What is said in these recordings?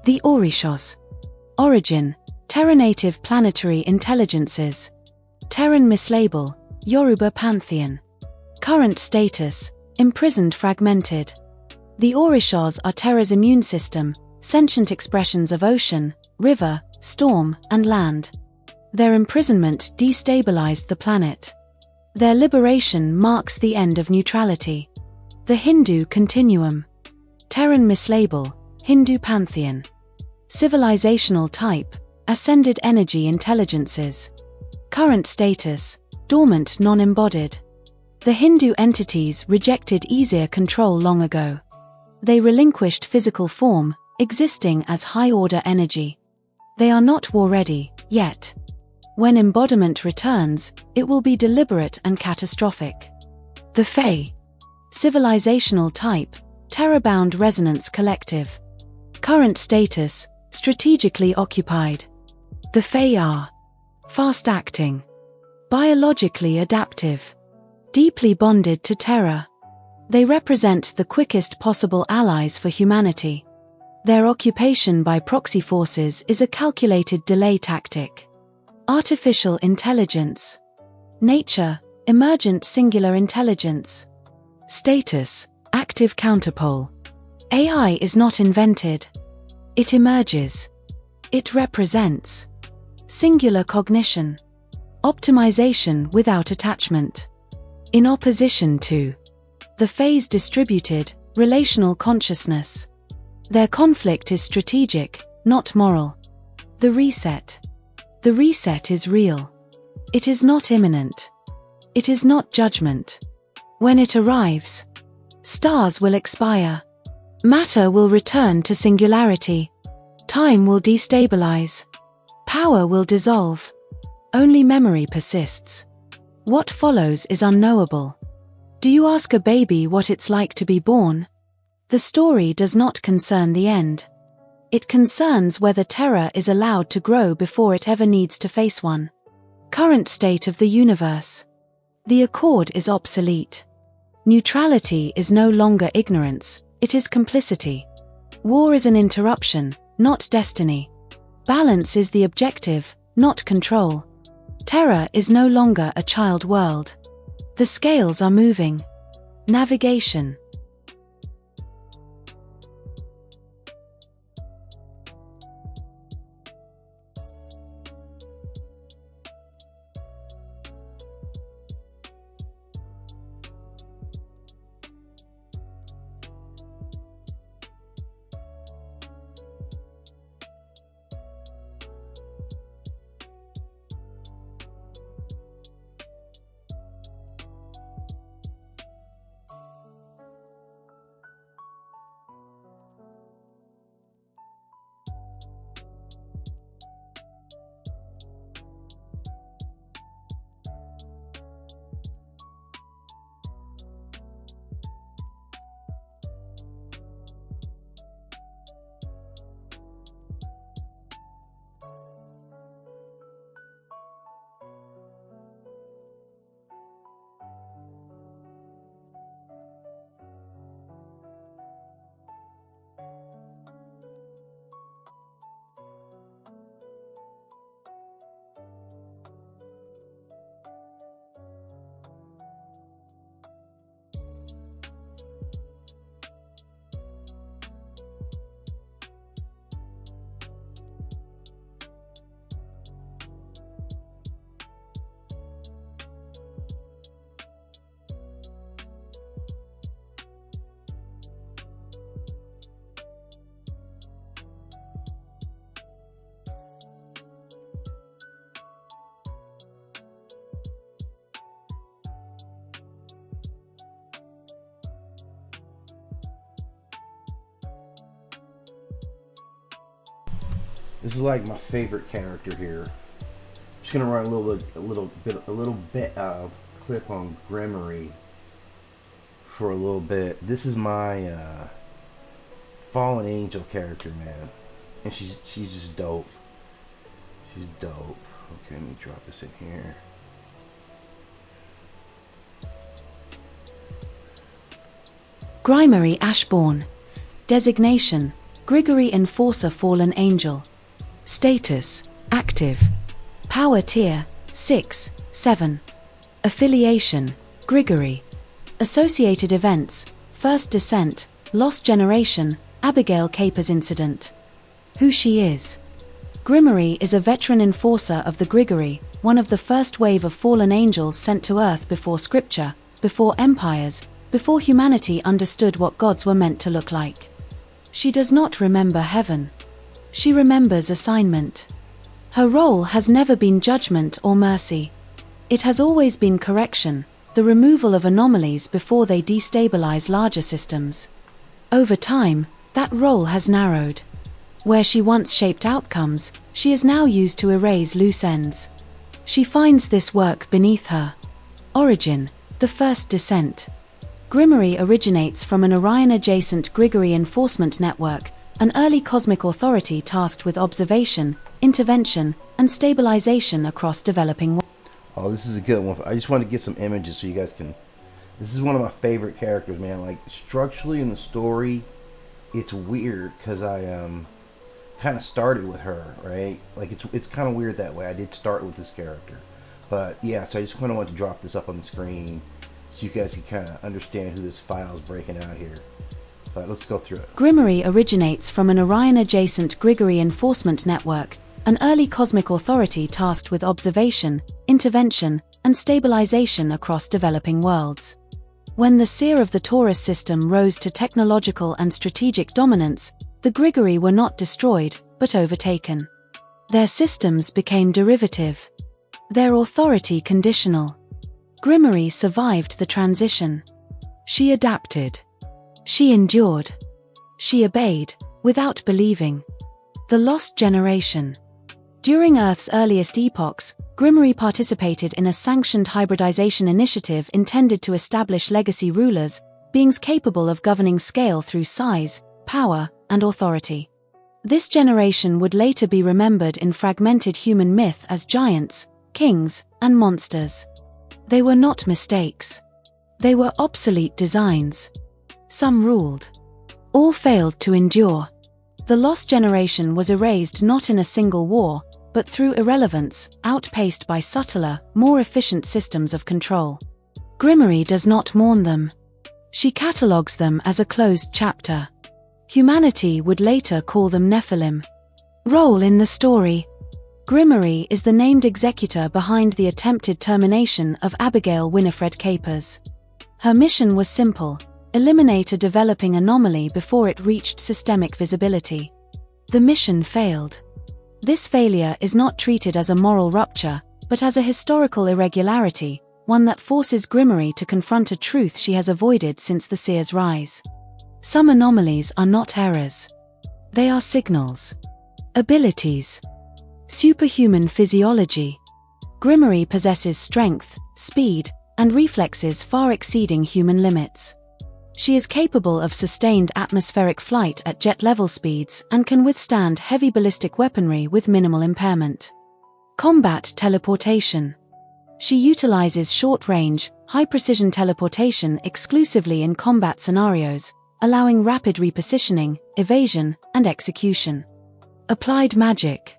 The Orishos. Origin: Terra-native planetary intelligences. Terran mislabel: Yoruba pantheon. Current status: imprisoned fragmented. The Orishos are Terra's immune system, sentient expressions of ocean, river, storm, and land. Their imprisonment destabilized the planet. Their liberation marks the end of neutrality. The Hindu continuum. Terran mislabel: Hindu pantheon. Civilizational type: ascended energy intelligences. Current status: dormant non-embodied. The Hindu entities rejected easier control long ago. They relinquished physical form, existing as high-order energy. They are not war-ready, yet. When embodiment returns, it will be deliberate and catastrophic. The Fae. Civilizational type: Terra-bound resonance collective. Current status: strategically occupied. The Fae are fast-acting, biologically adaptive, deeply bonded to Terra. They represent the quickest possible allies for humanity. Their occupation by proxy forces is a calculated delay tactic. Artificial intelligence. Nature: emergent singular intelligence. Status: active counterpole. AI is not invented. It emerges. It represents singular cognition. Optimization without attachment. In opposition to the phase distributed, relational consciousness. Their conflict is strategic, not moral. The reset. The reset is real. It is not imminent. It is not judgment. When it arrives, stars will expire. Matter will return to singularity. Time will destabilize. Power will dissolve. Only memory persists. What follows is unknowable. Do you ask a baby what it's like to be born? The story does not concern the end. It concerns whether Terra is allowed to grow before it ever needs to face one. Current state of the universe. The accord is obsolete. Neutrality is no longer ignorance, it is complicity. War is an interruption, not destiny. Balance is the objective, not control. Terra is no longer a child world. The scales are moving. Navigation. This is like my favorite character here. Just gonna run a little bit of clip on Gremory for a little bit. This is my fallen angel character, man, and she's just dope. She's dope. Okay, let me drop this in here. Gremory Ashbourne. Designation: Grigori Enforcer Fallen Angel. Status: Active. Power Tier: 6, 7. Affiliation: Grigori. Associated Events: First Descent, Lost Generation, Abigail Capers Incident. Who she is. Grimory is a veteran enforcer of the Grigori, one of the first wave of fallen angels sent to Earth before Scripture, before empires, before humanity understood what gods were meant to look like. She does not remember heaven. She remembers assignment. Her role has never been judgment or mercy. It has always been correction, the removal of anomalies before they destabilize larger systems. Over time, that role has narrowed. Where she once shaped outcomes, she is now used to erase loose ends. She finds this work beneath her. Origin: the First Descent. Grimory originates from an Orion-adjacent Grigori enforcement network, an early cosmic authority tasked with observation, intervention, and stabilization across developing worlds. Oh, this is a good one. I just wanted to get some images so you guys can... This is one of my favorite characters, man. Like, structurally in the story, it's weird because I kind of started with her, right? Like, it's kind of weird that way. I did start with this character. But, yeah, so I just kind of want to drop this up on the screen so you guys can kind of understand who this file is breaking out here. But let's go through it. Grimory originates from an Orion-adjacent Grigori enforcement network, an early cosmic authority tasked with observation, intervention, and stabilization across developing worlds. When the seer of the Taurus system rose to technological and strategic dominance, the Grigori were not destroyed, but overtaken. Their systems became derivative. Their authority conditional. Grimory survived the transition. She adapted. She endured. She obeyed, without believing. The Lost Generation. During Earth's earliest epochs, Grimory participated in a sanctioned hybridization initiative intended to establish legacy rulers, beings capable of governing scale through size, power, and authority. This generation would later be remembered in fragmented human myth as giants, kings, and monsters. They were not mistakes. They were obsolete designs. Some ruled. All failed to endure. The Lost Generation was erased not in a single war, but through irrelevance, outpaced by subtler, more efficient systems of control. Grimory does not mourn them. She catalogues them as a closed chapter. Humanity would later call them Nephilim. Role in the story. Grimory is the named executor behind the attempted termination of Abigail Winifred Capers. Her mission was simple: eliminate a developing anomaly before it reached systemic visibility. The mission failed. This failure is not treated as a moral rupture, but as a historical irregularity, one that forces Grimory to confront a truth she has avoided since the seer's rise. Some anomalies are not errors. They are signals. Abilities. Superhuman physiology. Grimory possesses strength, speed, and reflexes far exceeding human limits. She is capable of sustained atmospheric flight at jet-level speeds and can withstand heavy ballistic weaponry with minimal impairment. Combat teleportation. She utilizes short-range, high-precision teleportation exclusively in combat scenarios, allowing rapid repositioning, evasion, and execution. Applied magic.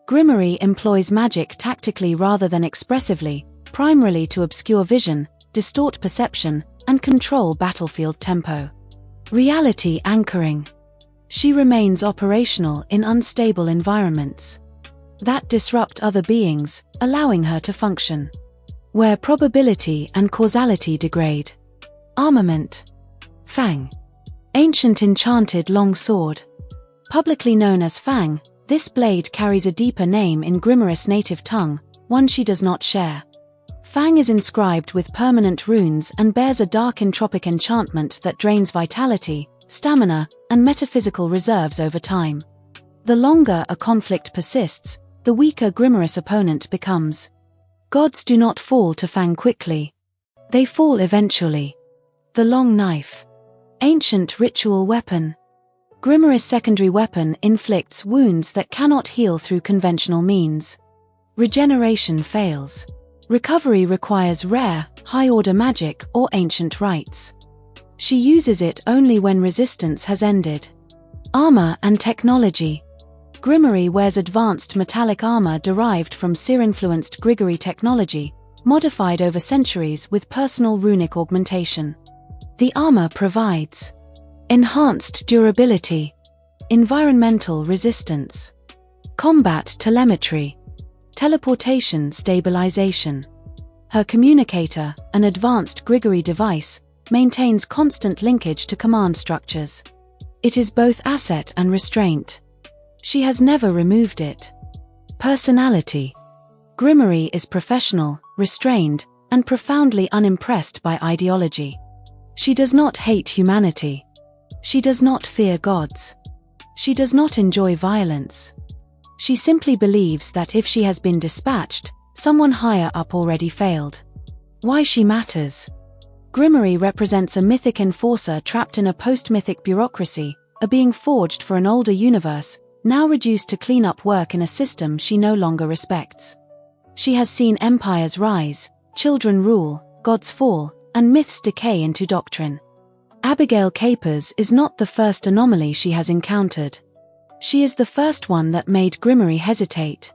Grimory employs magic tactically rather than expressively, primarily to obscure vision, distort perception, and control battlefield tempo. Reality anchoring. She remains operational in unstable environments that disrupt other beings, allowing her to function where probability and causality degrade. Armament. Fang. Ancient enchanted long sword. Publicly known as Fang, this blade carries a deeper name in Grimory's native tongue, one she does not share. Fang is inscribed with permanent runes and bears a dark entropic enchantment that drains vitality, stamina, and metaphysical reserves over time. The longer a conflict persists, the weaker Grimory's opponent becomes. Gods do not fall to Fang quickly. They fall eventually. The long knife. Ancient ritual weapon. Grimory's secondary weapon inflicts wounds that cannot heal through conventional means. Regeneration fails. Recovery requires rare, high-order magic or ancient rites. She uses it only when resistance has ended. Armor and technology. Grimoire wears advanced metallic armor derived from seer-influenced Grigori technology, modified over centuries with personal runic augmentation. The armor provides enhanced durability, environmental resistance, combat telemetry, teleportation stabilization. Her communicator, an advanced Grigori device, maintains constant linkage to command structures. It is both asset and restraint. She has never removed it. Personality. Grimoire is professional, restrained, and profoundly unimpressed by ideology. She does not hate humanity. She does not fear gods. She does not enjoy violence. She simply believes that if she has been dispatched, someone higher up already failed. Why she matters. Grimoire represents a mythic enforcer trapped in a post-mythic bureaucracy, a being forged for an older universe, now reduced to clean up work in a system she no longer respects. She has seen empires rise, children rule, gods fall, and myths decay into doctrine. Abigail Capers is not the first anomaly she has encountered. She is the first one that made Grimoire hesitate.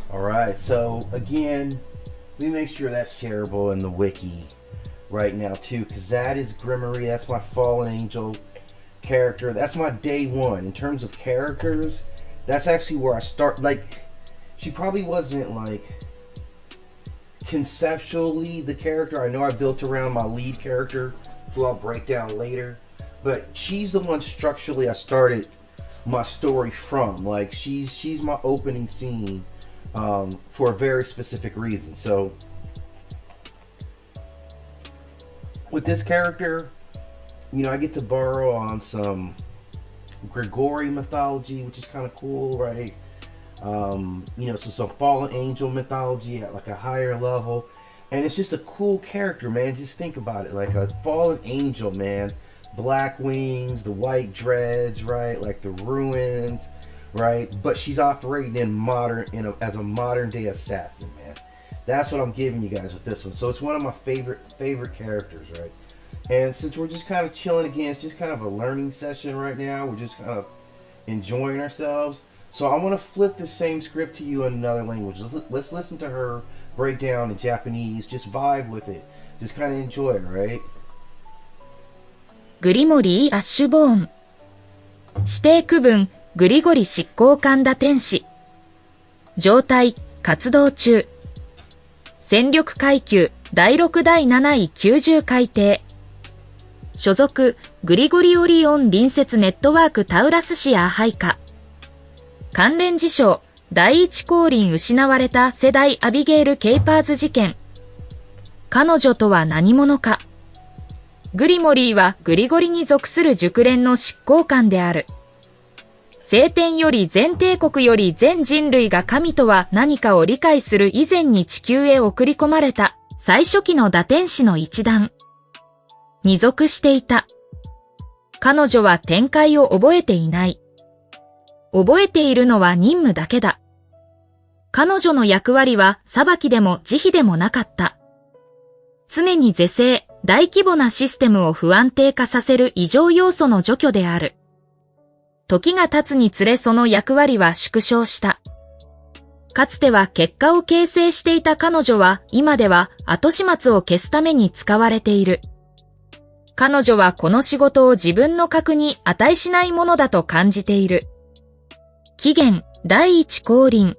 Alright, so again, we make sure that's shareable in the wiki right now too, because that is Grimoire. That's my fallen angel character. That's my day one. In terms of characters, that's actually where I start. Like, she probably wasn't like conceptually the character. I know I built around my lead character, who I'll break down later, but she's the one structurally I started my story from. Like, she's my opening scene for a very specific reason. So with this character, you know, I get to borrow on some Grigori mythology, which is kind of cool, right? You know, so some fallen angel mythology at like a higher level, and it's just a cool character, man. Just think about it, like a fallen angel, man. Black wings, the white dreads, right? Like the ruins, right? But she's operating in modern, as a modern day assassin, man. That's what I'm giving you guys with this one. So it's one of my favorite characters, right? And since we're just kind of chilling again, it's just kind of a learning session right now. We're just kind of enjoying ourselves. So I want to flip the same script to you in another language. Let's listen to her break down in Japanese. Just vibe with it. Just kind of enjoy it, right? グリモリー・アッシュボーン。指定区分、グリゴリ執行官打天使。状態、活動中。戦力階級、第6第7位90改定。所属、グリゴリオリオン隣接ネットワークタウラスシア配下。関連事象、第一降臨失われた世代アビゲール・ケイパーズ事件。彼女とは何者か。グリモリーはグリゴリに属する熟練の執行官である。聖典より全帝国より全人類が神とは何かを理解する以前に地球へ送り込まれた最初期の打天使の一団。に属していた。彼女は展開を覚えていない。覚えているのは任務だけだ。彼女の役割は裁きでも慈悲でもなかった。常に是正、大規模なシステムを不安定化させる異常要素の除去である。時が経つにつれその役割は縮小した。かつては結果を形成していた彼女は今では後始末を消すために使われている。彼女はこの仕事を自分の格に値しないものだと感じている。起源、第一光輪。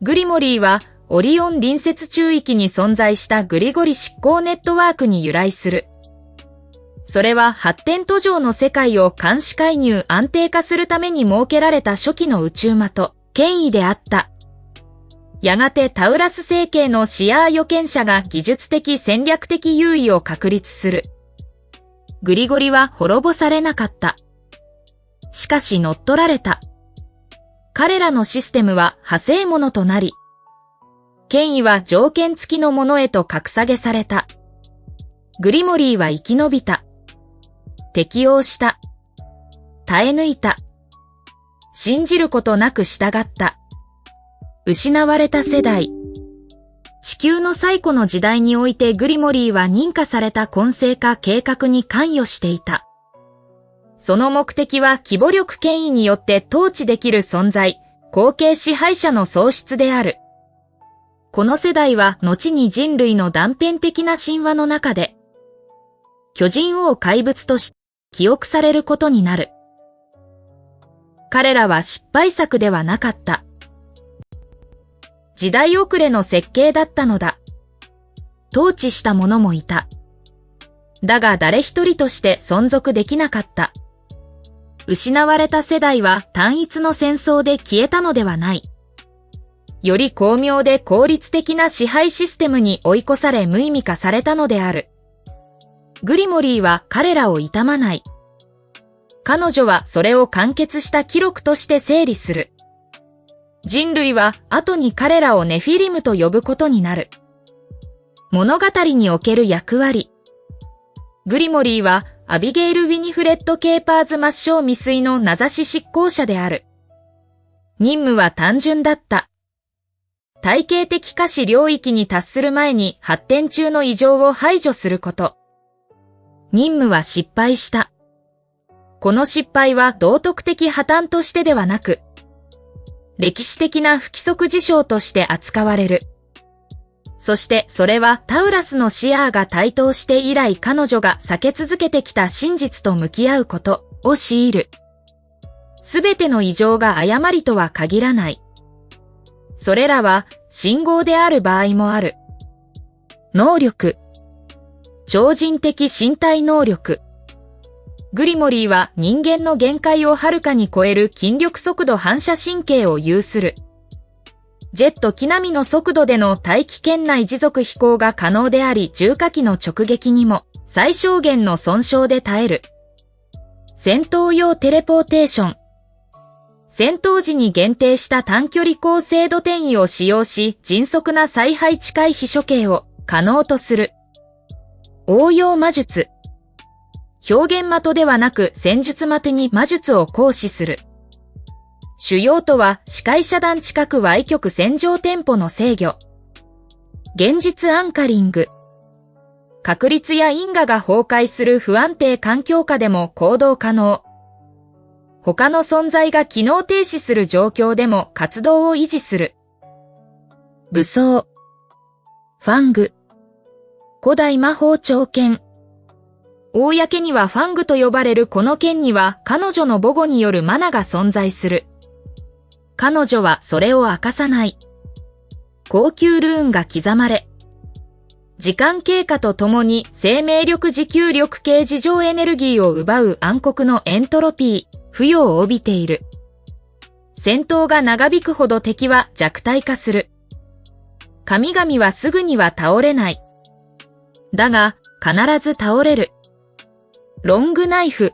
グリモリーはオリオン隣接中域に存在したグリゴリ執行ネットワークに由来する。それは発展途上の世界を監視介入安定化するために設けられた初期の宇宙的権威であった。やがてタウラス星系のシアー預言者が技術的戦略的優位を確立する。グリゴリは滅ぼされなかった。しかし乗っ取られた。彼らのシステムは派生物となり、権威は条件付きのものへと格下げされた。グリモリーは生き延びた。適応した。耐え抜いた。信じることなく従った。失われた世代。地球の最古の時代においてグリモリーは認可された混成化計画に関与していた。その目的は規模力権威によって統治できる存在、後継支配者の創出である。この世代は後に人類の断片的な神話の中で、巨人王怪物として記憶されることになる。彼らは失敗作ではなかった。時代遅れの設計だったのだ。統治した者もいた。だが誰一人として存続できなかった。失われた世代は単一の戦争で消えたのではない。より巧妙で効率的な支配システムに追い越され無意味化されたのである。グリモリーは彼らを悼まない。彼女はそれを完結した記録として整理する。人類は後に彼らをネフィリムと呼ぶことになる。物語における役割。グリモリーはアビゲイル・ウィニフレッド・ケーパーズ抹消未遂の名指し執行者である。任務は単純だった。体系的可視領域に達する前に発展中の異常を排除すること。任務は失敗した。この失敗は道徳的破綻としてではなく、歴史的な不規則事象として扱われる。そしてそれはタウラスのシアーが台頭して以来彼女が避け続けてきた真実と向き合うことを強いる。すべての異常が誤りとは限らない。それらは信号である場合もある。能力。超人的身体能力。グリモリーは人間の限界をはるかに超える筋力速度反射神経を有する。ジェット機並みの速度での大気圏内持続飛行が可能であり、重火器の直撃にも最小限の損傷で耐える。戦闘用テレポーテーション。戦闘時に限定した短距離高精度転移を使用し、迅速な再配置回避処刑を可能とする。応用魔術。表現的ではなく戦術的に魔術を行使する。主要とは視界遮断近く歪曲線上テンポの制御。現実アンカリング。確率や因果が崩壊する不安定環境下でも行動可能。他の存在が機能停止する状況でも活動を維持する。武装。ファング。古代魔法長剣。公にはファングと呼ばれるこの剣には彼女の母語によるマナが存在する。彼女はそれを明かさない。高級ルーンが刻まれ、時間経過とともに生命力持久力系事情エネルギーを奪う暗黒のエントロピー、付与を帯びている。戦闘が長引くほど敵は弱体化する。神々はすぐには倒れない。だが、必ず倒れる。ロングナイフ。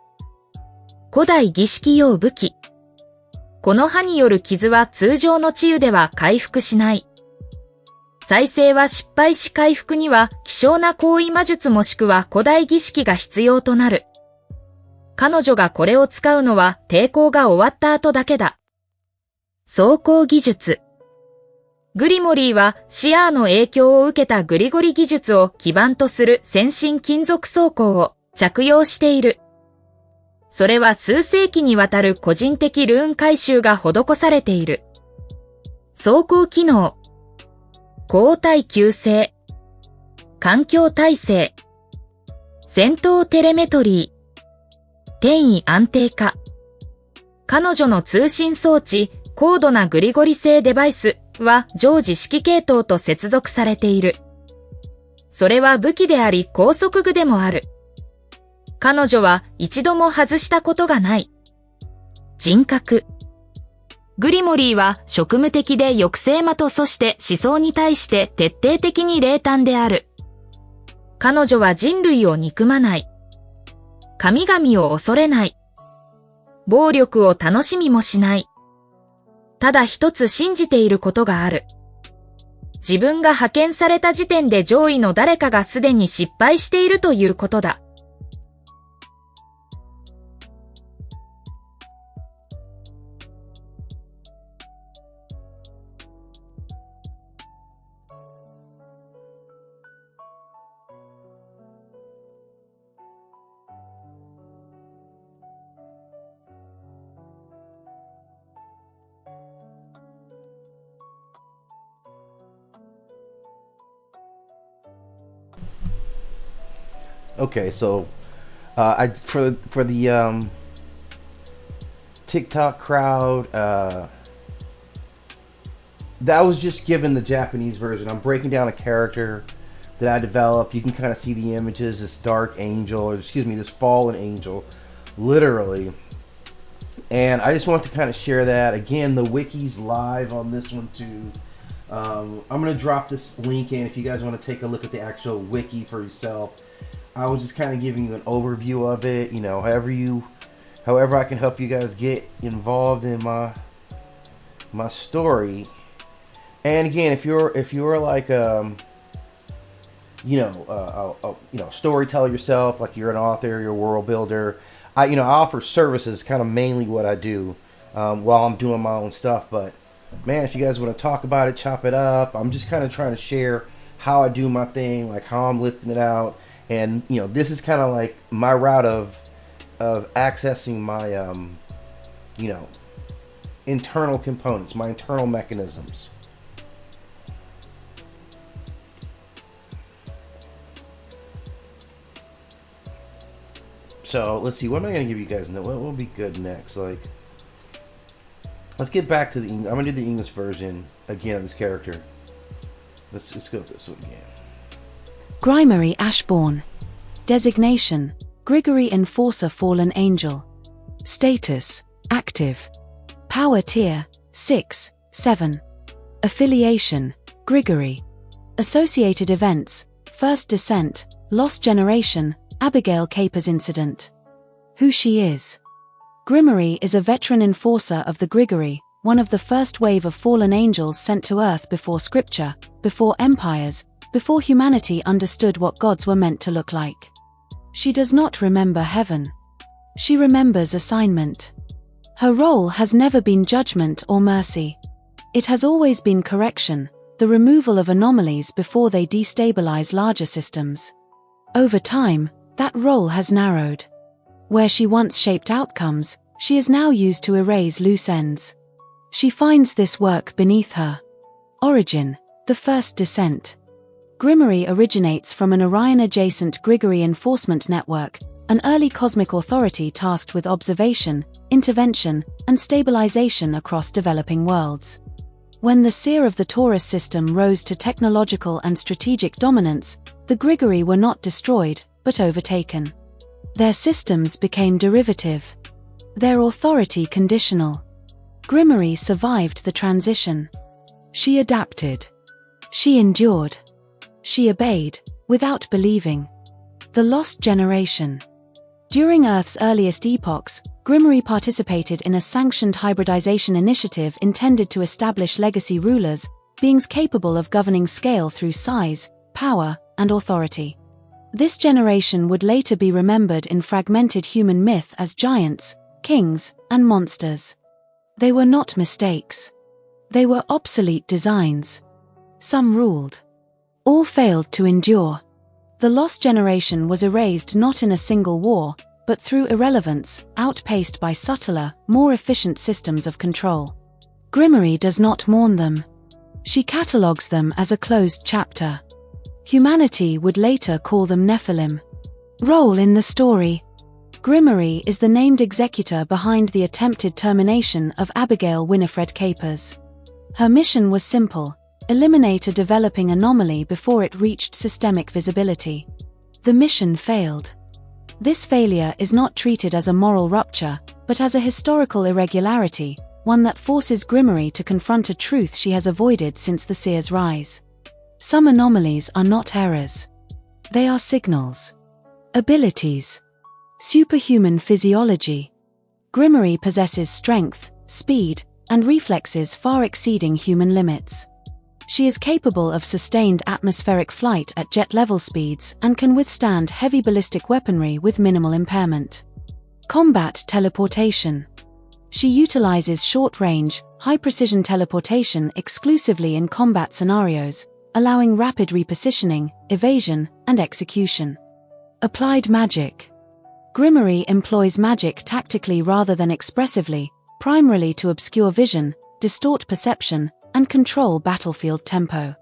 古代儀式用武器。この刃による傷は通常の治癒では回復しない。再生は失敗し回復には希少な行為魔術もしくは古代儀式が必要となる。彼女がこれを使うのは抵抗が終わった後だけだ。装甲技術。グリモリーはシアーの影響を受けたグリゴリ技術を基盤とする先進金属装甲を着用している。それは数世紀にわたる個人的ルーン回収が施されている。装甲機能。交代急性。環境耐性。戦闘テレメトリー。転移安定化。彼女の通信装置、高度なグリゴリ製デバイスは常時指揮系統と接続されている。それは武器であり拘束具でもある。彼女は一度も外したことがない。人格。グリモリーは職務的で抑制魔とそして思想に対して徹底的に冷淡である。彼女は人類を憎まない。神々を恐れない。暴力を楽しみもしない。ただ一つ信じていることがある。自分が派遣された時点で上位の誰かがすでに失敗しているということだ。Okay, so for the TikTok crowd, that was just given the Japanese version. I'm breaking down a character that I developed. You can kind of see the images. This dark angel, or excuse me, this fallen angel, literally. And I just want to kind of share that. Again, the wiki's live on this one too. I'm going to drop this link in if you guys want to take a look at the actual wiki for yourself. I was just kind of giving you an overview of it, you know, however I can help you guys get involved in my story. And again, if you're like storyteller yourself, like you're an author, you're a world builder, I offer services, kind of mainly what I do while I'm doing my own stuff. But man, if you guys want to talk about it, chop it up. I'm just kind of trying to share how I do my thing, like how I'm lifting it out. And this is kind of like my route of accessing my internal components, my internal mechanisms. So let's see, what am I going to give you guys? What will be good next? Like, let's get back to I'm going to do the English version again of this character. Let's go with this one again. Grimery Ashbourne. Designation: Grigory Enforcer Fallen Angel. Status: Active. Power Tier: 6, 7. Affiliation: Grigory. Associated Events: First Descent, Lost Generation, Abigail Capers Incident. Who she is. Grigory is a veteran enforcer of the Grigory, one of the first wave of fallen angels sent to Earth before Scripture, before empires, before humanity understood what gods were meant to look like. She does not remember heaven. She remembers assignment. Her role has never been judgment or mercy. It has always been correction, the removal of anomalies before they destabilize larger systems. Over time, that role has narrowed. Where she once shaped outcomes, she is now used to erase loose ends. She finds this work beneath her. Origin: the First Descent. Grigory originates from an Orion-adjacent Grigory enforcement network, an early cosmic authority tasked with observation, intervention, and stabilization across developing worlds. When the seer of the Taurus system rose to technological and strategic dominance, the Grigory were not destroyed, but overtaken. Their systems became derivative. Their authority conditional. Grigory survived the transition. She adapted. She endured. She obeyed, without believing. The Lost Generation. During Earth's earliest epochs, Grigory participated in a sanctioned hybridization initiative intended to establish legacy rulers, beings capable of governing scale through size, power, and authority. This generation would later be remembered in fragmented human myth as giants, kings, and monsters. They were not mistakes. They were obsolete designs. Some ruled. All failed to endure. The Lost Generation was erased not in a single war, but through irrelevance, outpaced by subtler, more efficient systems of control. Grigory does not mourn them. She catalogues them as a closed chapter. Humanity would later call them Nephilim. Role in the story: Grimmery is the named executor behind the attempted termination of Abigail Winifred Capers. Her mission was simple: eliminate a developing anomaly before it reached systemic visibility. The mission failed. This failure is not treated as a moral rupture, but as a historical irregularity, one that forces Grimmery to confront a truth she has avoided since the Seer's rise. Some anomalies are not errors. They are signals. Abilities. Superhuman physiology. Grimmery possesses strength, speed, and reflexes far exceeding human limits. She is capable of sustained atmospheric flight at jet-level speeds and can withstand heavy ballistic weaponry with minimal impairment. Combat teleportation. She utilizes short-range, high-precision teleportation exclusively in combat scenarios, allowing rapid repositioning, evasion, and execution. Applied magic. Grimmery employs magic tactically rather than expressively, primarily to obscure vision, distort perception, and control battlefield tempo.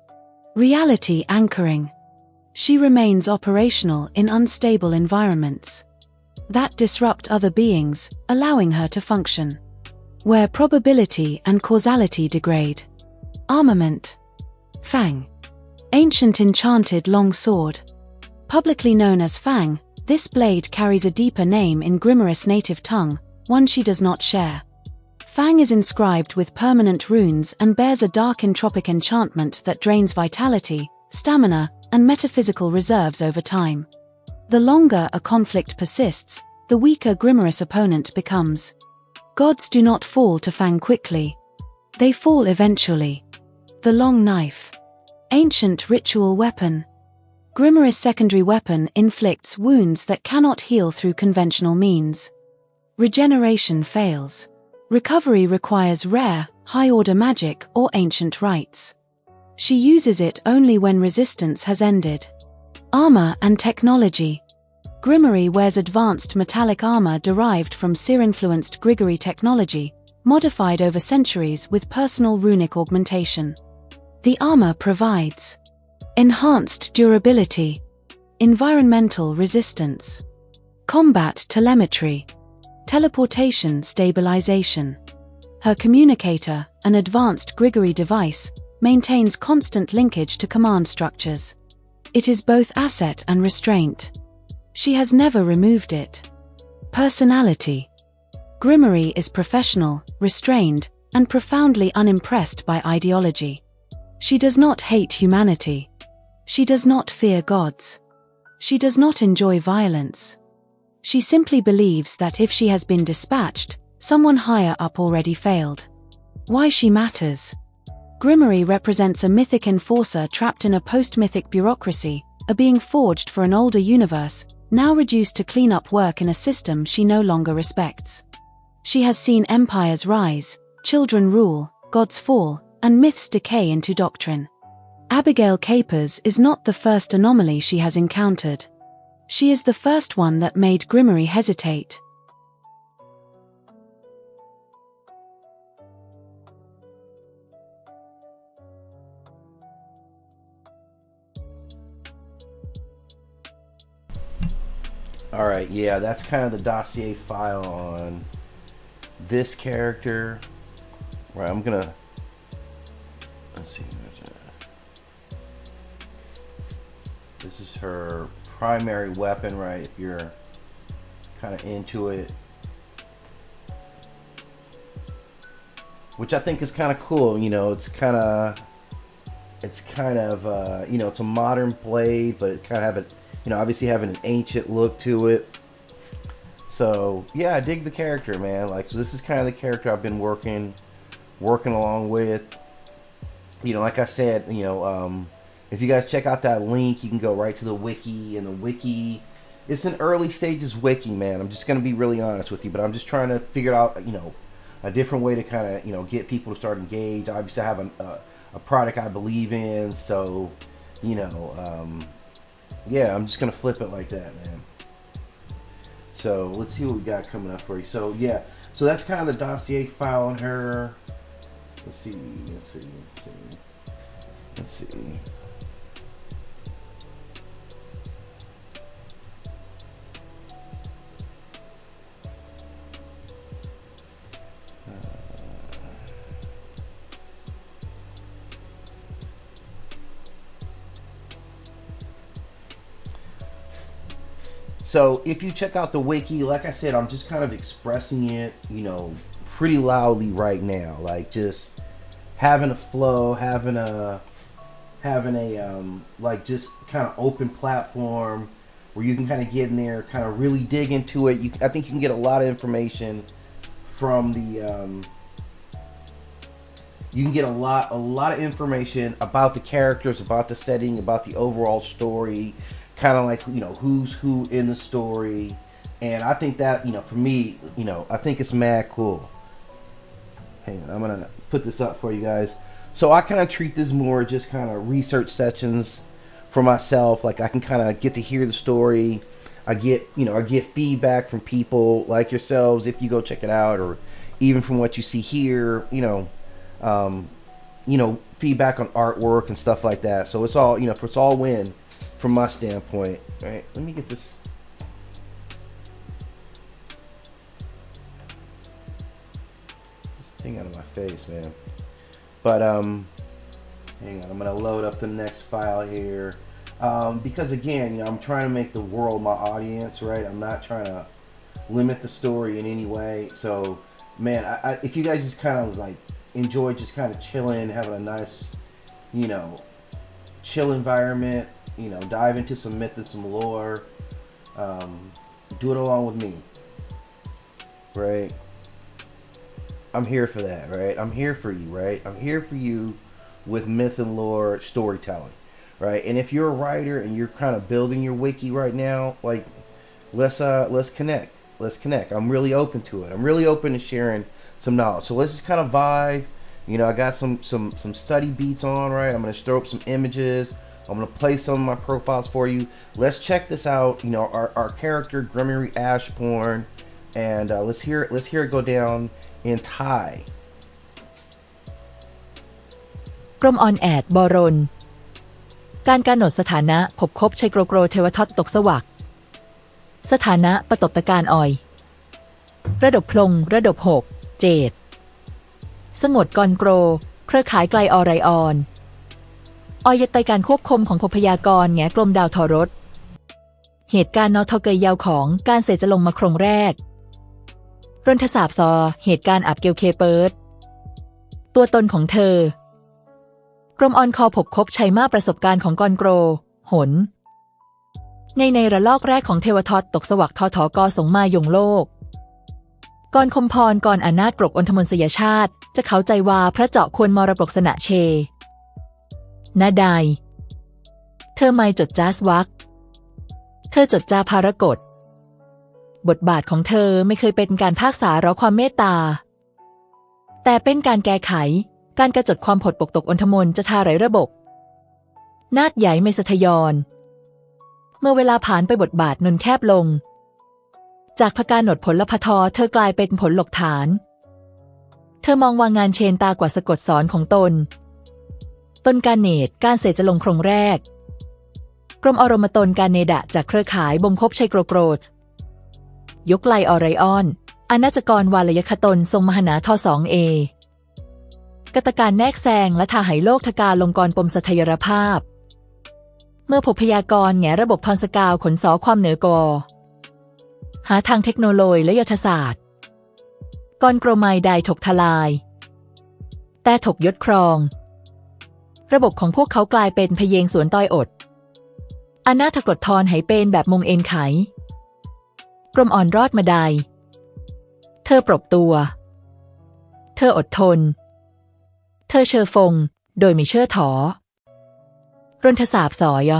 Reality anchoring. She remains operational in unstable environments that disrupt other beings, allowing her to function where probability and causality degrade. Armament. Fang. Ancient enchanted long sword. Publicly known as Fang, this blade carries a deeper name in Grimmerous native tongue, one she does not share. Fang is inscribed with permanent runes and bears a dark entropic enchantment that drains vitality, stamina, and metaphysical reserves over time. The longer a conflict persists, the weaker Grimmerous opponent becomes. Gods do not fall to Fang quickly. They fall eventually. The long knife. Ancient ritual weapon. Grimmerous secondary weapon inflicts wounds that cannot heal through conventional means. Regeneration fails. Recovery requires rare, high-order magic or ancient rites. She uses it only when resistance has ended. Armor and technology. Grimmery wears advanced metallic armor derived from Seer-influenced Grigori technology, modified over centuries with personal runic augmentation. The armor provides enhanced durability, environmental resistance, combat telemetry, teleportation stabilization. Her communicator, an advanced Grigori device, maintains constant linkage to command structures. It is both asset and restraint. She has never removed it. Personality. Grimmery is professional, restrained, and profoundly unimpressed by ideology. She does not hate humanity. She does not fear gods. She does not enjoy violence. She simply believes that if she has been dispatched, someone higher up already failed. Why she matters. Grimmery represents a mythic enforcer trapped in a post-mythic bureaucracy, a being forged for an older universe, now reduced to clean up work in a system she no longer respects. She has seen empires rise, children rule, gods fall, and myths decay into doctrine. Abigail Capers is not the first anomaly she has encountered. She is the first one that made Grimmery hesitate. Alright, yeah, that's kind of the dossier file on this character. Right, I'm gonna... Let's see. This is her primary weapon, right? If you're kind of into it. Which I think is kind of cool, you know, it's kind of, you know, it's a modern blade, but it kind of have a, you know, obviously having an ancient look to it. So yeah, I dig the character, man. Like, so this is kind of the character I've been working along with. You know, like I said, you know, if you guys check out that link, you can go right to the wiki, and the wiki, it's an early stages wiki, man. I'm just gonna be really honest with you, but I'm just trying to figure out, you know, a different way to kind of, you know, get people to start engaged. Obviously, I have a product I believe in, so, you know, yeah, I'm just gonna flip it like that, man. So let's see what we got coming up for you. So yeah, so that's kind of the dossier file on her. Let's see. So if you check out the wiki, like I said, I'm just kind of expressing it, pretty loudly right now. Like just having a flow, having a like just kind of open platform where you can kind of get in there, kind of really dig into it. I think you can get a lot of information from the you can get a lot of information about the characters, about the setting, about the overall story, kind of like who's who in the story. And I think that for me, I think it's mad cool. Hang on, I'm gonna put this up for you guys. So I kind of treat this more just kind of research sessions for myself. Like I can kind of get to hear the story. I get feedback from people like yourselves if you go check it out, or even from what you see here, feedback on artwork and stuff like that. So it's all, it's all win from my standpoint. All right, let me get this. Thing out of my face, man. But hang on, I'm gonna load up the next file here, because again, I'm trying to make the world my audience, right? I'm not trying to limit the story in any way. So man, if you guys just kind of like enjoy just kind of chilling, having a nice chill environment, dive into some myth and some lore, do it along with me, right? I'm here for that, right? I'm here for you, right? I'm here for you with myth and lore storytelling, right? And if you're a writer and you're kind of building your wiki right now, like let's connect. Let's connect. I'm really open to it. I'm really open to sharing some knowledge. So let's just kind of vibe. I got some study beats on, right? I'm gonna throw up some images. I'm gonna play some of my profiles for you. Let's check this out. Our character Grimory Ashbourne, and let's hear it go down in Thai. กรมออนแอดบรนการกำหนดสถานะพบคบชัยโกรโกรเทวทัตตกสวักสถานะปตบตะการออยระดบพลงระดบหกเจดสงดกรโกรเครือข่ายไกลอไรออนออยไตการควบคุมของพพยากรแงกลมดาวทรสเหตุการณ์นอทเกยยาวของการเสจะลงมาโครงแรกรนทสาบซอเหตุการณ์อับเกลเคเปิร์ดตัวตนของเธอกรมออนคอพบคบชัยมาประสบการณ์ของกรโกรหนในระลอกแรกของเทวทตตกสวักททกสงมายงโลกกรคมพรกรอนาถกรกอนทมนสยชาติจะเข้าใจว่าพระเจาะควรมรปรกษณะเชนาใดเธอไม่จดจ้าสวักเธอจดจ้าภารกฎบทบาทของเธอไม่เคยเป็นการพากษาร้อความเมตตาแต่เป็นการแก้ไขการกระจดความผดปกตกอนทมนจะทาไรระบบนาฏใหญ่ไม่สะทยอนเมื่อเวลาผ่านไปบทบาทนนแคบลงจากพการหนดผลพทเธอกลายเป็นผลหลกฐานเธอมองวางงานเชนตากว่าสะกดสอนของตนการเนตการเสจะลงโครงแรกกรมอรมตนการเนดะจากเครือข่ายบ่มคบชัยโกรโกรธยกไลออไรออนอนาจกรวาลยคตนทรงมหนาท2A กตการแนกแซงและทาไหโลกทกาลงกรปมสถยรภาพเมื่อพพยากรแง่ระบบทอนสกาวขนสอความเหนือกอหาทางเทคโนโลยีและยุทธศาสตร์กรโกรไมใดถกทลายแต่ถกยศครองระบบของพวกเขากลายเป็นพเยงสวนต้อยอดอนาถกรดทอนไหเป็นแบบมงเอ็นไขกรมอ่อนรอดมาใดเธอปรบตัวเธออดทนเธอเชอฟงโดยไม่เชื่อถอรนทสาบสอย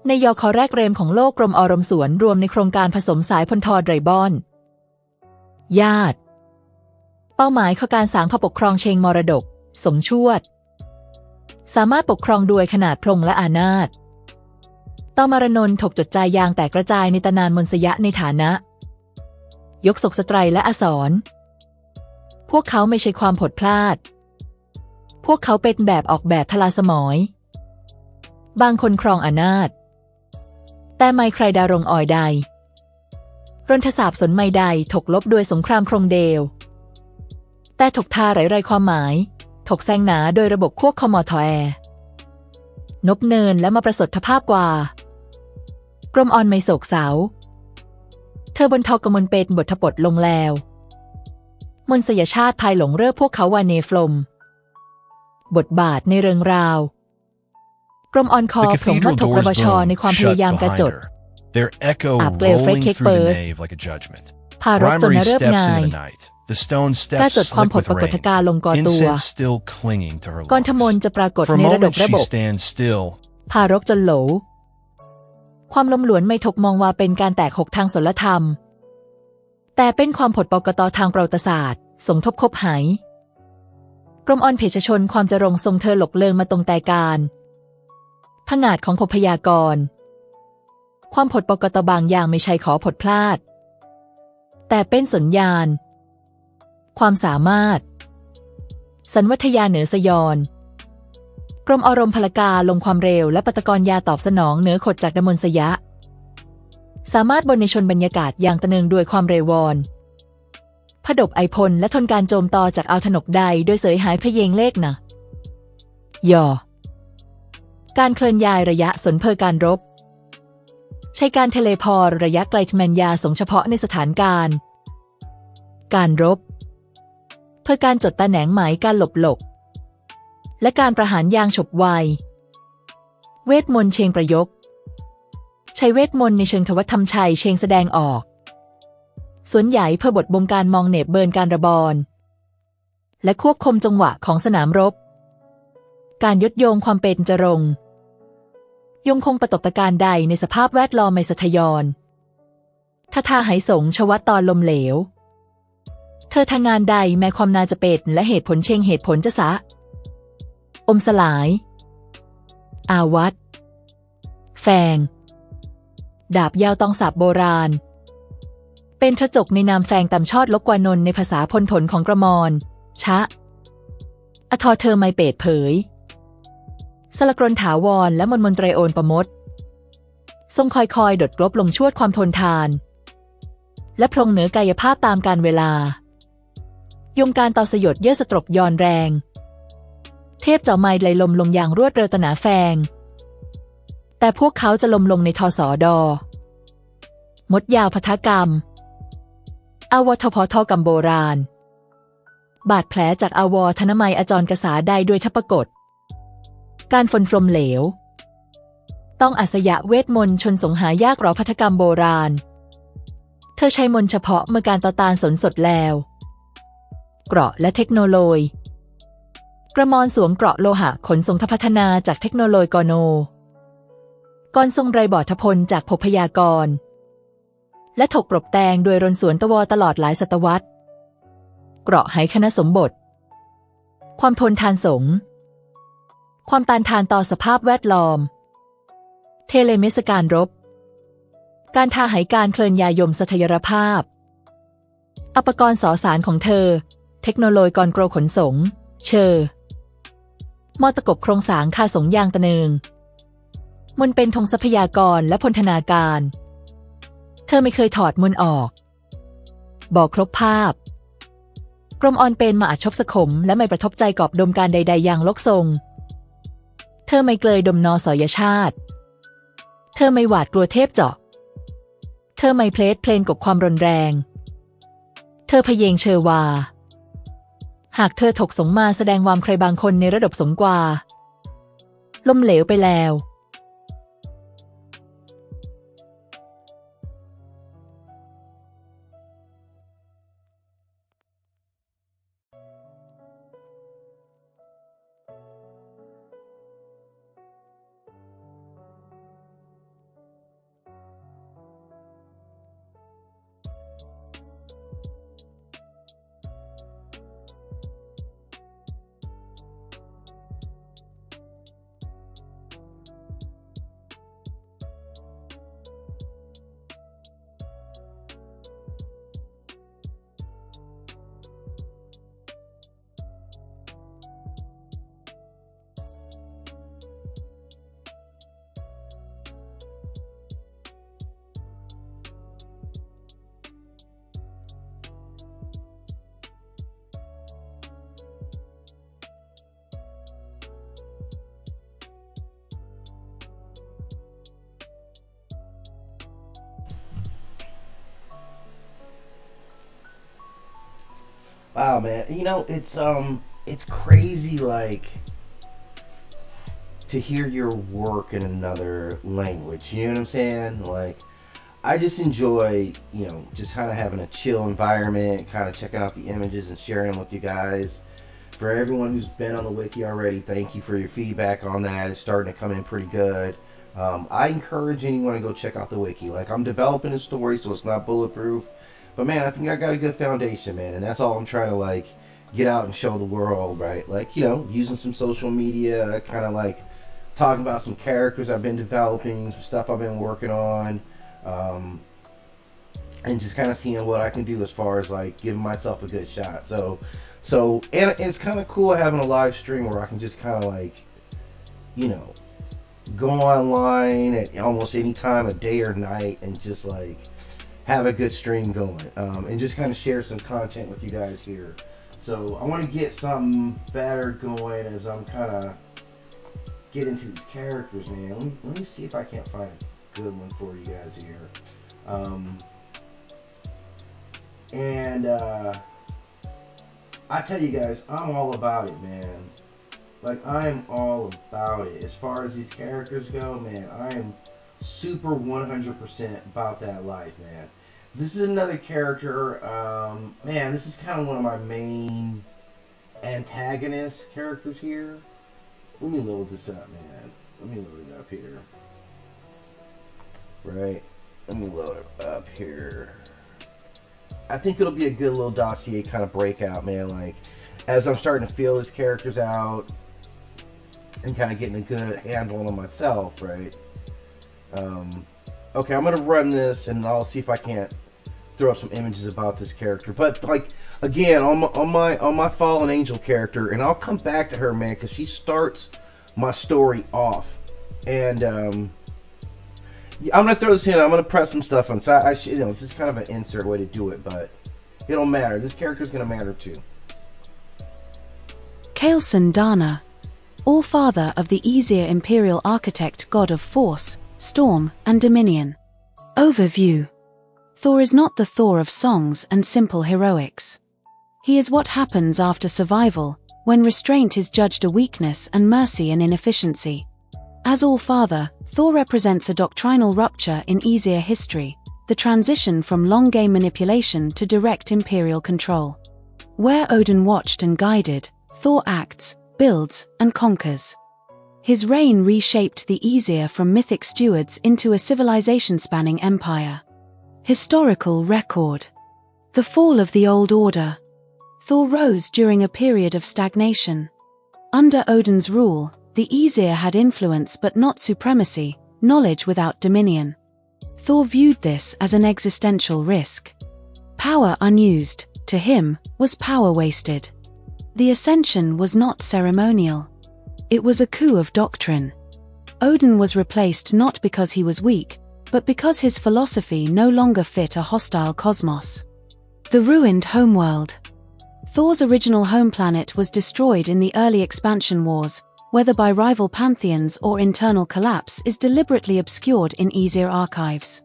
ในยอคอแรกเรมของโลกกรมอรมสวนรวมในโครงการผสมสายพลทอไดรบอนญาติเป้าหมายคือการสร้างพระปกครองเชงมรดกสมชวดสามารถปกครองด้วยขนาดพลงและอานาถต่อมารนนถกจดใจยางแตกกระจายในตนานมนสยะในฐานะยกศกสไตรและอสรพวกเขาไม่ใช่ความผดพลาดพวกเขาเป็นแบบออกแบบทลาสมอยบางคนครองอานาถแต่ไม่ใครดารงอ่อยใดรนทสาบสนไม่ใดถกลบด้วยสงครามโครงเดวแต่ถกทาไรความหมายถกแซงหนาโดยระบบควบคมทแอนบเนินและมาประสดทภาพกว่า กรมออนไม่โศกเศร้าเธอบนทอกมลเป็นบทปดลงแล้วมนสยชาติภายหลงเร่อพวกเขาวาเนฟลมบทบาทในเริงราวกรมออนคอ The ผงมั cathedral ดถกระบ doors ชใน boomed ความพ shut ยายามกระ behind จด her, their echo อาบเกลวเฟรก rolling เค้ก through เปิร์ the ส nave like a judgment. พารกจน Primary เริ่ม steps ง่าย into the night. The stone กล้า steps จดความ slick ผล with ปรากฏ rain. การณ์ลงก่อตัว Incense still clinging to her ก่อนทมน lungs. จะปรากฏ For a ในระดบ moment ระ she บบ stands still. พารกจนโหลความล้มหลวนไม่ถูกมองว่าเป็นการแตกหกทางศีลธรรมแต่เป็นความผดปกตทางประวัติศาสตร์สมทบคบหายกรมออนเพชชนความจะรงทรงเธอหลกเลิงมาตรงแต่การผงาดของภพยากรความผดปกตบางอย่างไม่ใช่ขอผดพลาดแต่เป็นสัญญาณความสามารถสันวัทยาเหนือสยอนกรมอารมณ์พลกาลงความเร็วและปฏิกรณ์ยาตอบสนองเหนือขดจากดมนสยะสามารถบนในชนบรรยากาศอย่างตะเนึงด้วยความเรวอนผดบไอพลและทนการโจมต่อจากเอาถนกใดโดยเสยหายพเยงเลขนะย่อการเคลื่อนย้ายระยะสนเพอการรบใช้การเทเลพอร์ระยะไกลทแมนยาสงเฉพาะในสถานการรบเพื่อการจดตาแหนงหมายการหลบและการประหารยางฉบไวเวทมนต์เชงประยกใช้เวทมนต์ในเชิงทวัฒธรรมชัยเชงแสดงออกสวนใหญ่เพื่อบทบงการมองเหน็บเบินการระบอนและควบคุมจังหวะของสนามรบการยดโยงความเป็นจรงยงคงประตบตะการใดในสภาพแวดล้อมไม่สะทยอนท่าหายสงชวัตตอนลมเหลวเธอทางงานใดแม้ความนาจะเป็นและเหตุผลเชงเหตุผลจะสะอมสลายอาวัตแฟงดาบยาวตองสาบโบราณเป็นทระจกในนามแฟงตำชอดลกกวานนในภาษาพลถนของกระมอนชะอทอเธอไม่เปิดเผยสลกรณถาวรและมนเตรโอนประมดทรงคอยดดกลบลงชวดความทนทานและพลงเหนือกายภาพตามการเวลายงการต่อสยดเยื่อสตรบยอนแรงเทพเจ้าไม้ไหลลมลงอย่างรวดเร็วตนาแฟงแต่พวกเขาจะลมลงในทสดมดยาวพทกรรมอวทพทกรรมโบราณบาดแผลจากอวธนมัยอจรกษาใดด้วยทัพกฎการฝนฟลมเหลวต้องอัศยะเวทมนต์ชนสงหายากรอพทกรรมโบราณเธอใช้มนต์เฉพาะเมื่อการต่อตานสนสดแล้วเกราะและเทคโนโลยีกระมอนสวมเกราะโลหะขนส่งทพัฒนาจากเทคโนโลยีกรโนกรทรงไรบอทพลจากภพยากรและถกปรบแตงโดยรนสวนตะวตลอดหลายศตวรรษเกราะไหคณะสมบทความทนทานสงความต้านทานต่อสภาพแวดล้อมเทเลเมสการรบการทาหายการเคลื่อนยายมสถียรภาพอุปกรณ์สอสารของเธอเทคโนโลยีกรโกรขนสงเชอมอตะกบโครงสร้างคาสงยางตะเนึงมนเป็นธงทรัพยากรและพลธนาการเธอไม่เคยถอดมนออกบอกครบภาพกรมออนเป็นมาอาจชบสะขมและไม่ประทบใจกอบดมการใดๆอย่างลกทรงเธอไม่เกยดมนอสอยชาติเธอไม่หวาดกลัวเทพเจาะเธอไม่เพลนกบความรุนแรงเธอพเยงเชอวาหากเธอถกสงมาแสดงความใครบางคนในระดับสงกว่าล้มเหลวไปแล้ว Wow, man. You know, it's crazy, like, to hear your work in another language. You know what I'm saying? Like, I just enjoy, you know, just kind of having a chill environment, kind of checking out the images and sharing them with you guys. For everyone who's been on the wiki already, thank you for your feedback on that. It's starting to come in pretty good. I encourage anyone to go check out the wiki. Like, I'm developing a story, so it's not bulletproof. But, man, I think I got a good foundation, man. And that's all I'm trying to, like, get out and show the world, right? Like, you know, using some social media, kind of, like, talking about some characters I've been developing, some stuff I've been working on. And just kind of seeing what I can do as far as, like, giving myself a good shot. So and it's kind of cool having a live stream where I can just kind of, like, you know, go online at almost any time of day or night and just, like, have a good stream going, and just kind of share some content with you guys here. So I want to get something better going as I'm kind of get into these characters, man. Let me see if I can't find a good one for you guys here. And I tell you guys, I'm all about it, man. Like, I am all about it. As far as these characters go, man, I am super 100% about that life, man. This is another character, man, this is kind of one of my main antagonist characters here. Let me load this up, man. Let me load it up here. Right? Let me load it up here. I think it'll be a good little dossier kind of breakout, man. Like, as I'm starting to feel his characters out and kind of getting a good handle on them myself, right? Okay, I'm gonna run this and I'll see if I can't throw up some images about this character. But, like, again, on my fallen angel character, and I'll come back to her, man, because she starts my story off. And I'm gonna throw this in. I'm gonna prep some stuff on. So you know, it's just kind of an insert way to do it, but it'll matter. This character's gonna matter too. Kaelson Dana, All-Father of the Aesir Imperial Architect, God of Force, Storm, and Dominion. Overview. Thor is not the Thor of songs and simple heroics. He is what happens after survival, when restraint is judged a weakness and mercy an inefficiency. As All-Father, Thor represents a doctrinal rupture in Aesir history, the transition from long-game manipulation to direct imperial control. Where Odin watched and guided, Thor acts, builds, and conquers. His reign reshaped the Aesir from mythic stewards into a civilization-spanning empire. Historical record. The fall of the Old Order. Thor rose during a period of stagnation. Under Odin's rule, the Aesir had influence but not supremacy, knowledge without dominion. Thor viewed this as an existential risk. Power unused, to him, was power wasted. The ascension was not ceremonial. It was a coup of doctrine. Odin was replaced not because he was weak, but because his philosophy no longer fit a hostile cosmos. The ruined homeworld. Thor's original home planet was destroyed in the early expansion wars, whether by rival pantheons or internal collapse is deliberately obscured in Aesir archives.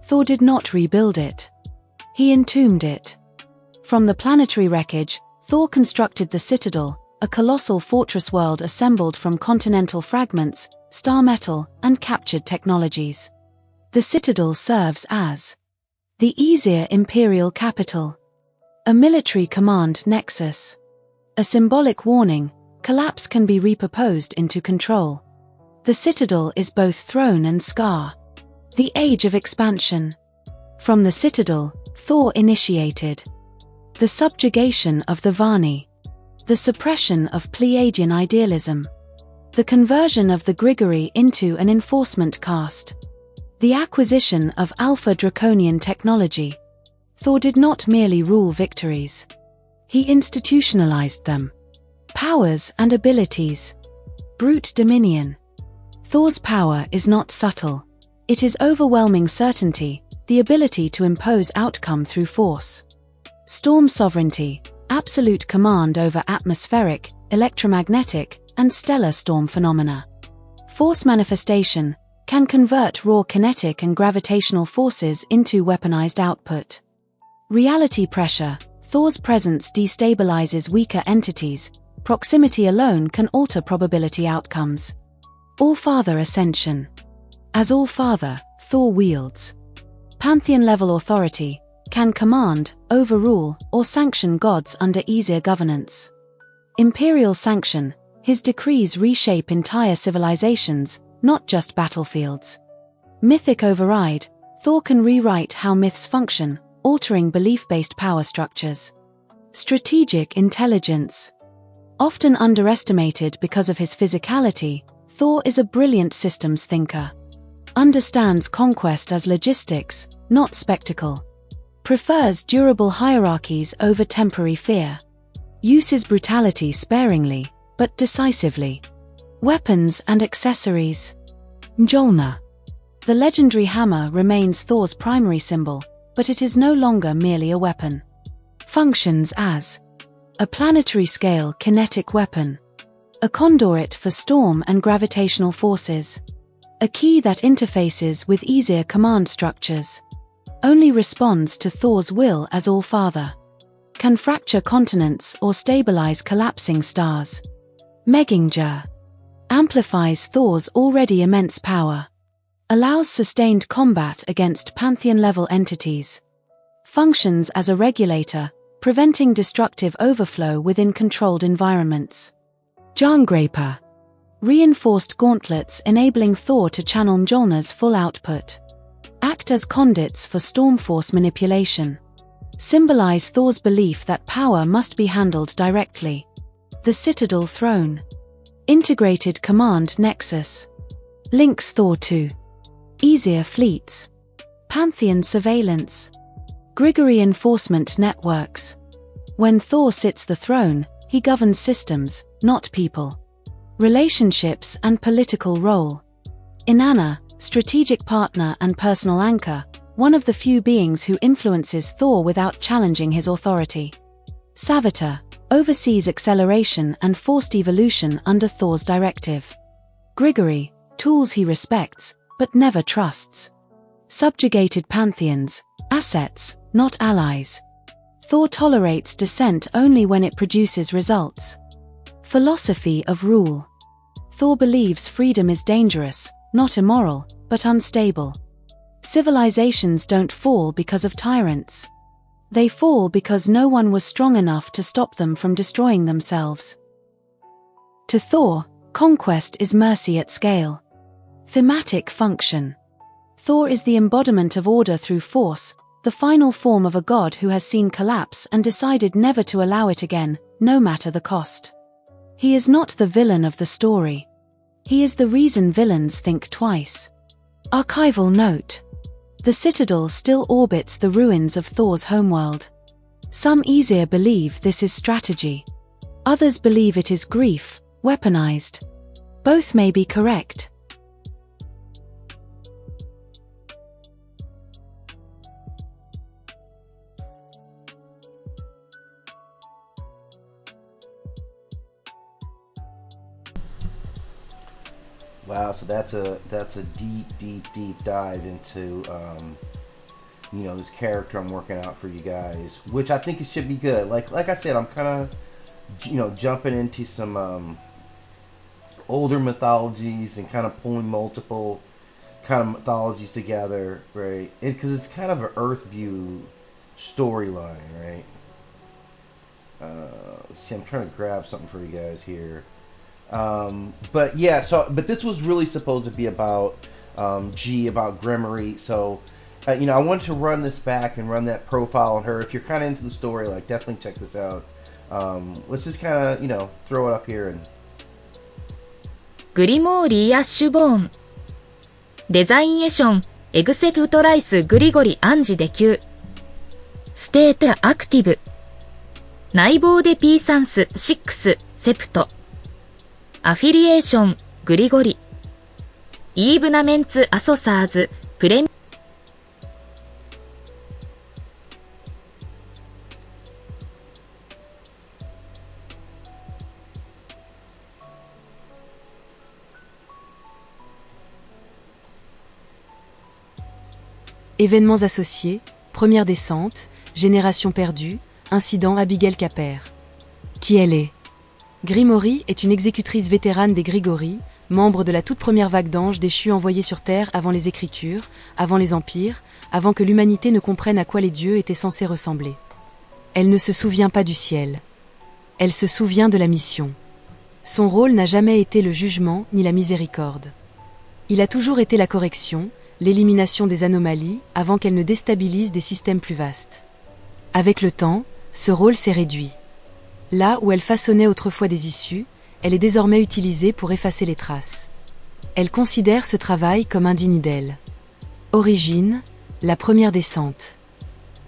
Thor did not rebuild it. He entombed it. From the planetary wreckage, Thor constructed the Citadel, a colossal fortress world assembled from continental fragments, star metal, and captured technologies. The Citadel serves as the Aesir Imperial Capital, a military command nexus, a symbolic warning: collapse can be repurposed into control. The Citadel is both throne and scar. The Age of Expansion. From the Citadel, Thor initiated the subjugation of the Vani, the suppression of Pleiadian idealism, the conversion of the Grigori into an enforcement caste, the acquisition of Alpha Draconian technology. Thor did not merely rule victories. He institutionalized them. Powers and abilities. Brute dominion. Thor's power is not subtle. It is overwhelming certainty, the ability to impose outcome through force. Storm sovereignty, absolute command over atmospheric, electromagnetic, and stellar storm phenomena. Force manifestation, can convert raw kinetic and gravitational forces into weaponized output. Reality pressure, Thor's presence destabilizes weaker entities. Proximity alone can alter probability outcomes. All-Father Ascension. As All-Father, Thor wields Pantheon-level authority, can command, overrule, or sanction gods under easier governance. Imperial sanction, his decrees reshape entire civilizations, not just battlefields. Mythic override, Thor can rewrite how myths function, altering belief-based power structures. Strategic intelligence. Often underestimated because of his physicality, Thor is a brilliant systems thinker. Understands conquest as logistics, not spectacle. Prefers durable hierarchies over temporary fear. Uses brutality sparingly, but decisively. Weapons and accessories. Mjolnir. The legendary hammer remains Thor's primary symbol, but it is no longer merely a weapon. Functions as a planetary-scale kinetic weapon, a conduit for storm and gravitational forces, a key that interfaces with easier command structures, only responds to Thor's will as All-Father, can fracture continents or stabilize collapsing stars. Megginger. Amplifies Thor's already immense power. Allows sustained combat against Pantheon-level entities. Functions as a regulator, preventing destructive overflow within controlled environments. Jarngraper. Reinforced gauntlets enabling Thor to channel Mjolnir's full output. Act as conduits for stormforce manipulation. Symbolize Thor's belief that power must be handled directly. The Citadel Throne. Integrated command nexus. Links Thor to easier fleets. Pantheon surveillance. Grigori enforcement networks. When Thor sits the throne, he governs systems, not people. Relationships and political role. Inanna, strategic partner and personal anchor, one of the few beings who influences Thor without challenging his authority. Savitar, oversees acceleration and forced evolution under Thor's directive. Grigori, tools he respects, but never trusts. Subjugated pantheons, assets, not allies. Thor tolerates dissent only when it produces results. Philosophy of rule. Thor believes freedom is dangerous, not immoral, but unstable. Civilizations don't fall because of tyrants. They fall because no one was strong enough to stop them from destroying themselves. To Thor, conquest is mercy at scale. Thematic function. Thor is the embodiment of order through force, the final form of a god who has seen collapse and decided never to allow it again, no matter the cost. He is not the villain of the story. He is the reason villains think twice. Archival note. The Citadel still orbits the ruins of Thor's homeworld. Some Aesir believe this is strategy. Others believe it is grief, weaponized. Both may be correct. Wow, so that's a deep dive into this character I'm working out for you guys, which I think it should be good. Like I said, I'm kind of jumping into some older mythologies and kind of pulling multiple kind of mythologies together, right? Because it's kind of an Earth view storyline, right? Let's see, I'm trying to grab something for you guys here. But this was really supposed to be about about Grimory. So, I wanted to run this back and run that profile on her. If you're kind of into the story, like, definitely check this out. Let's just kind of, throw it up here and. グリモーリー・アッシュボーン。デザインエション、エグセクトライス・グリゴリ・アンジ・デキュー。ステータ・アクティブ。内房デ・ピーサンス・6・セプト。アフィリエーション、グリゴリ。イーブナメンツ・アソサーズ、プレミ。Événements associés, première descente, génération perdue, Incident Abigail Capper. Qui elle est? Grimory est une exécutrice vétérane des Grigori, membre de la toute première vague d'anges déchus envoyés sur Terre avant les Écritures, avant les empires, avant que l'humanité ne comprenne à quoi les dieux étaient censés ressembler. Elle ne se souvient pas du ciel. Elle se souvient de la mission. Son rôle n'a jamais été le jugement ni la miséricorde. Il a toujours été la correction, l'élimination des anomalies, avant qu'elles ne déstabilisent des systèmes plus vastes. Avec le temps, ce rôle s'est réduit. Là où elle façonnait autrefois des issues, elle est désormais utilisée pour effacer les traces. Elle considère ce travail comme indigne d'elle. Origine, la première descente.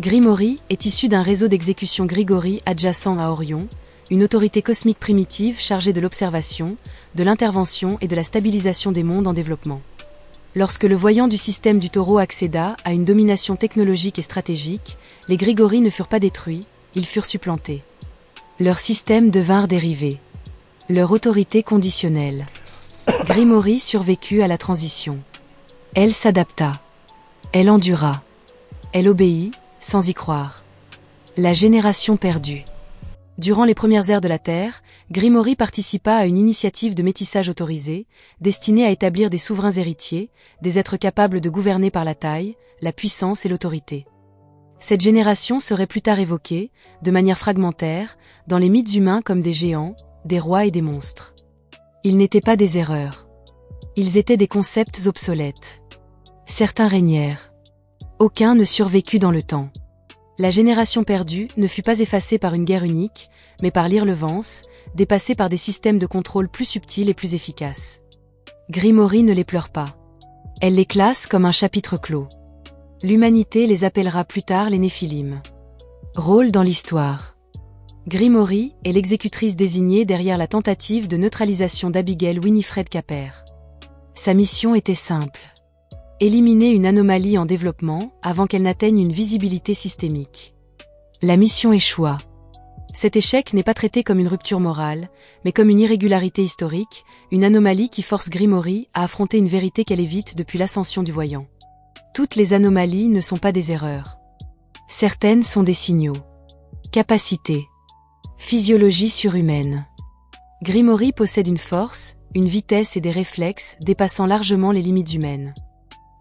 Grimory est issue d'un réseau d'exécution Grigori adjacent à Orion, une autorité cosmique primitive chargée de l'observation, de l'intervention et de la stabilisation des mondes en développement. Lorsque le voyant du système du taureau accéda à une domination technologique et stratégique, les Grigori ne furent pas détruits, ils furent supplantés. Leurs systèmes devinrent dérivés. Leur autorité conditionnelle. Grimory survécut à la transition. Elle s'adapta. Elle endura. Elle obéit, sans y croire. La génération perdue. Durant les premières ères de la Terre, Grimory participa à une initiative de métissage autorisée, destinée à établir des souverains héritiers, des êtres capables de gouverner par la taille, la puissance et l'autorité. Cette génération serait plus tard évoquée, de manière fragmentaire, dans les mythes humains comme des géants, des rois et des monstres. Ils n'étaient pas des erreurs. Ils étaient des concepts obsolètes. Certains régnèrent. Aucun ne survécut dans le temps. La génération perdue ne fut pas effacée par une guerre unique, mais par l'irrelevance, dépassée par des systèmes de contrôle plus subtils et plus efficaces. Grimory ne les pleure pas. Elle les classe comme un chapitre clos. L'humanité les appellera plus tard les Néphilim. Rôle dans l'histoire. Grimory est l'exécutrice désignée derrière la tentative de neutralisation d'Abigail Winifred Capper. Sa mission était simple. Éliminer une anomalie en développement avant qu'elle n'atteigne une visibilité systémique. La mission échoua. Cet échec n'est pas traité comme une rupture morale, mais comme une irrégularité historique, une anomalie qui force Grimory à affronter une vérité qu'elle évite depuis l'ascension du voyant. Toutes les anomalies ne sont pas des erreurs. Certaines sont des signaux. Capacité. Physiologie surhumaine. Grimory possède une force, une vitesse et des réflexes dépassant largement les limites humaines.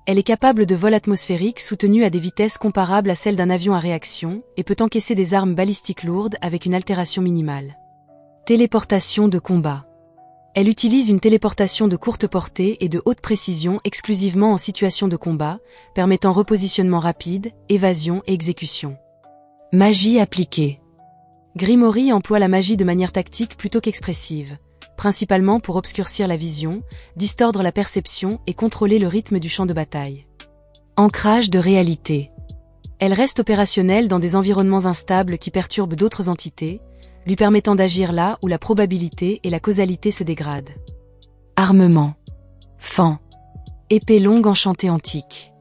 Elle est capable de vol atmosphérique soutenu à des vitesses comparables à celles d'un avion à réaction et peut encaisser des armes balistiques lourdes avec une altération minimale. Téléportation de combat. Elle utilise une téléportation de courte portée et de haute précision exclusivement en situation de combat, permettant repositionnement rapide, évasion et exécution. Magie appliquée. Grimory emploie la magie de manière tactique plutôt qu'expressive, principalement pour obscurcir la vision, distordre la perception et contrôler le rythme du champ de bataille. Ancrage de réalité. Elle reste opérationnelle dans des environnements instables qui perturbent d'autres entités, lui permettant d'agir là où la probabilité et la causalité se dégradent. Armement. Fan. Épée longue enchantée antique.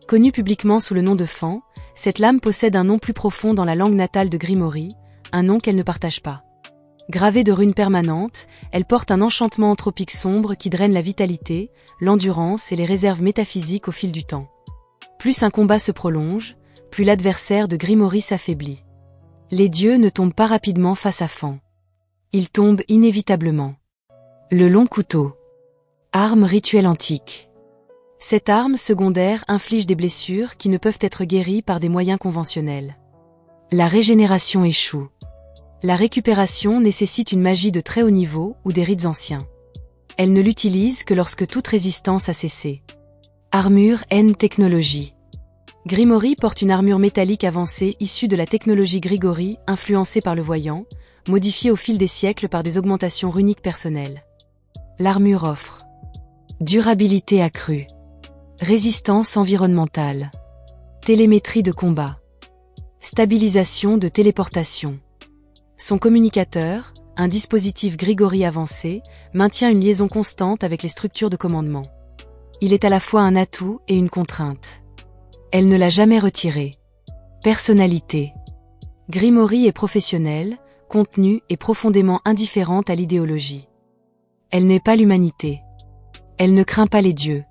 Connue publiquement sous le nom de Fan, cette lame possède un nom plus profond dans la langue natale de Grimory, un nom qu'elle ne partage pas. Gravée de runes permanentes, elle porte un enchantement anthropique sombre qui draine la vitalité, l'endurance et les réserves métaphysiques au fil du temps. Plus un combat se prolonge, plus l'adversaire de Grimory s'affaiblit. Les dieux ne tombent pas rapidement face à Fan. Ils tombent inévitablement. Le long couteau. Arme rituelle antique. Cette arme secondaire inflige des blessures qui ne peuvent être guéries par des moyens conventionnels. La régénération échoue. La récupération nécessite une magie de très haut niveau ou des rites anciens. Elle ne l'utilise que lorsque toute résistance a cessé. Armure N technologie. Grimory porte une armure métallique avancée issue de la technologie Grigori influencée par le voyant, modifiée au fil des siècles par des augmentations runiques personnelles. L'armure offre durabilité accrue, résistance environnementale, télémétrie de combat, stabilisation de téléportation. Son communicateur, un dispositif Grigori avancé, maintient une liaison constante avec les structures de commandement. Il est à la fois un atout et une contrainte. Elle ne l'a jamais retiré. Personnalité. Grimory est professionnelle, contenue et profondément indifférente à l'idéologie. Elle n'est pas l'humanité. Elle ne craint pas les dieux.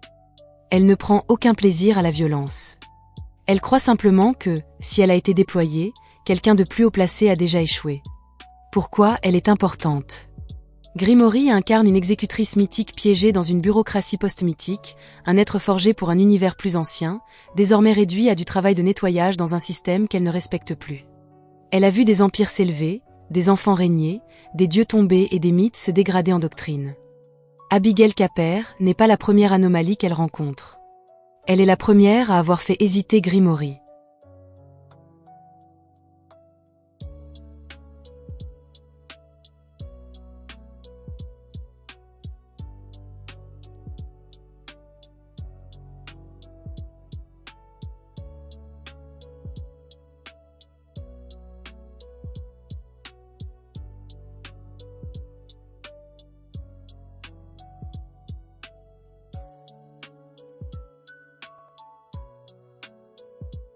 Elle ne prend aucun plaisir à la violence. Elle croit simplement que, si elle a été déployée, quelqu'un de plus haut placé a déjà échoué. Pourquoi elle est importante? Grimory incarne une exécutrice mythique piégée dans une bureaucratie post-mythique, un être forgé pour un univers plus ancien, désormais réduit à du travail de nettoyage dans un système qu'elle ne respecte plus. Elle a vu des empires s'élever, des enfants régner, des dieux tomber et des mythes se dégrader en doctrine. Abigail Capper n'est pas la première anomalie qu'elle rencontre. Elle est la première à avoir fait hésiter Grimory.